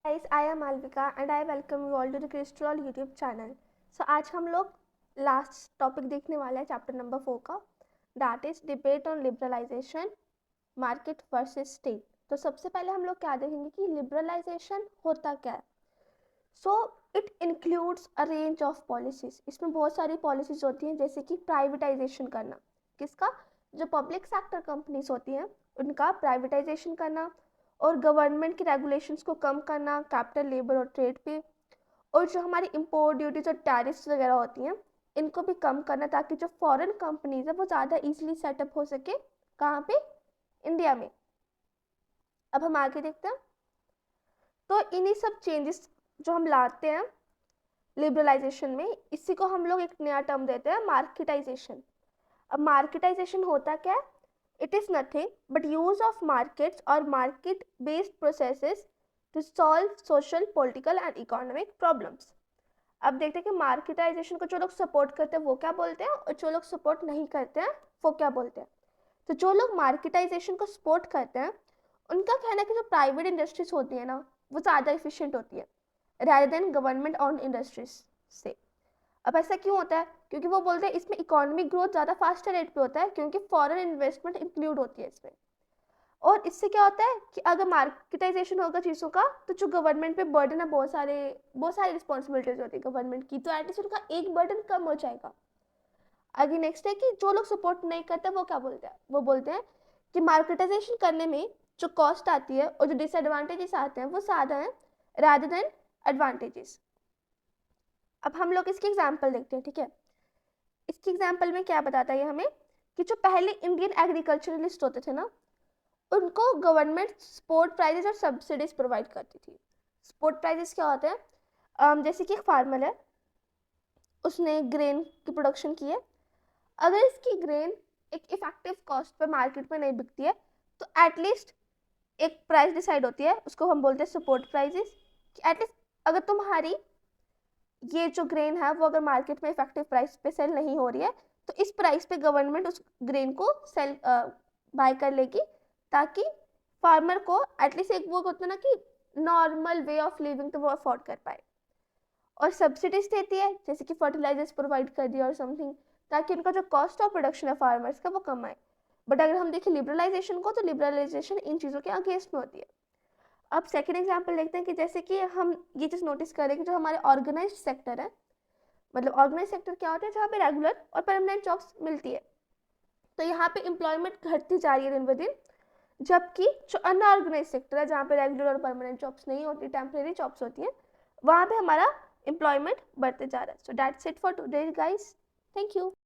Guys, I am Alvika and I welcome you all to the Crystal YouTube channel. So आज हम लोग last topic देखने वाले हैं चैप्टर नंबर 4 का, that is debate on liberalization market versus state. तो सबसे पहले हम लोग क्या देखेंगे कि लिबरलाइजेशन होता क्या है। So it includes a range of policies. इसमें बहुत सारी पॉलिसीज होती हैं, जैसे कि प्राइवेटाइजेशन करना, किसका, जो पब्लिक सेक्टर कंपनीज होती हैं उनका प्राइवेटाइजेशन करना, और गवर्नमेंट की रेगुलेशंस को कम करना कैपिटल, लेबर और ट्रेड पे, और जो हमारी इम्पोर्ट ड्यूटीज और टैरिफ्स वगैरह होती हैं इनको भी कम करना, ताकि जो फॉरेन कंपनीज है वो ज़्यादा इजीली सेटअप हो सके, कहाँ पे, इंडिया में। अब हम आगे देखते हैं। तो इन्हीं सब चेंजेस जो हम लाते हैं लिबरलाइजेशन में, इसी को हम लोग एक नया टर्म देते हैं, मार्केटाइजेशन। अब मार्केटाइजेशन होता क्या है? It is nothing but use of markets or market-based processes to solve social, political and economic problems. अब देखते हैं कि मार्केटाइजेशन को जो लोग सपोर्ट करते हैं वो क्या बोलते हैं, और जो लोग सपोर्ट नहीं करते हैं वो क्या बोलते हैं। तो जो लोग मार्केटाइजेशन को सपोर्ट करते हैं उनका कहना है कि जो प्राइवेट इंडस्ट्रीज होती है ना वो ज़्यादा इफिशिएंट होती है rather than government on industries से। अब ऐसा क्यों होता है? क्योंकि वो बोलते हैं इसमें इकोनॉमिक ग्रोथ ज़्यादा फास्टर रेट पे होता है, क्योंकि फॉरेन इन्वेस्टमेंट इंक्लूड होती है इसमें। और इससे क्या होता है कि अगर मार्केटाइजेशन होगा चीज़ों का, तो जो गवर्नमेंट पे बर्डन है, बहुत सारी रिस्पॉन्सिबिलिटीज होती है गवर्नमेंट की, तो एटलीस्ट उनका एक बर्डन कम हो जाएगा। आगे नेक्स्ट है कि जो लोग सपोर्ट नहीं करते वो क्या बोलते हैं, वो बोलते हैं कि मार्केटाइजेशन करने में जो कॉस्ट आती है और जो डिसएडवांटेजेस आते हैं वो ज़्यादा हैं रादर देन एडवांटेजेस। अब हम लोग इसकी एग्जाम्पल देखते हैं, ठीक है। इसकी एग्जाम्पल में क्या बताता है ये हमें कि जो पहले इंडियन एग्रीकल्चरलिस्ट होते थे ना, उनको गवर्नमेंट सपोर्ट प्राइजेस और सब्सिडीज प्रोवाइड करती थी। सपोर्ट प्राइजेस क्या होते हैं? जैसे कि एक फार्मर है, उसने ग्रेन की प्रोडक्शन की है, अगर इसकी ग्रेन एक इफेक्टिव कॉस्ट पर मार्केट में नहीं बिकती है तो एटलीस्ट एक प्राइस डिसाइड होती है, उसको हम बोलते हैं सपोर्ट प्राइजेस। कि एटलीस्ट अगर तुम्हारी ये जो ग्रेन है वो अगर मार्केट में इफेक्टिव प्राइस पे सेल नहीं हो रही है तो इस प्राइस पे गवर्नमेंट उस ग्रेन को सेल बाय कर लेगी, ताकि फार्मर को एटलीस्ट एक वो होता है ना कि नॉर्मल वे ऑफ लिविंग तो वो अफोर्ड कर पाए। और सब्सिडीज देती है, जैसे कि फर्टिलाइजर्स प्रोवाइड कर दिया और समथिंग, ताकि उनका जो कॉस्ट ऑफ प्रोडक्शन है फार्मर्स का वो कम आए। बट अगर हम देखें लिबरलाइजेशन को, तो लिबरलाइजेशन इन चीज़ों के अगेंस्ट में होती है। अब सेकेंड एग्जाम्पल देखते हैं कि जैसे कि हम ये चीज़ नोटिस करें कि जो हमारे ऑर्गेनाइज्ड सेक्टर है, मतलब ऑर्गेनाइज सेक्टर क्या होता है, जहाँ पे रेगुलर और परमानेंट जॉब्स मिलती है, तो यहाँ पे एम्प्लॉयमेंट घटती जा रही है दिन ब दिन। जबकि जो अनऑर्गेनाइज सेक्टर है, जहाँ पे रेगुलर और परमानेंट जॉब्स नहीं होती, टेम्परेरी जॉब्स होती हैं, वहाँ पे हमारा एम्प्लॉयमेंट बढ़ते जा रहा है। So that's it for today guys, thank you.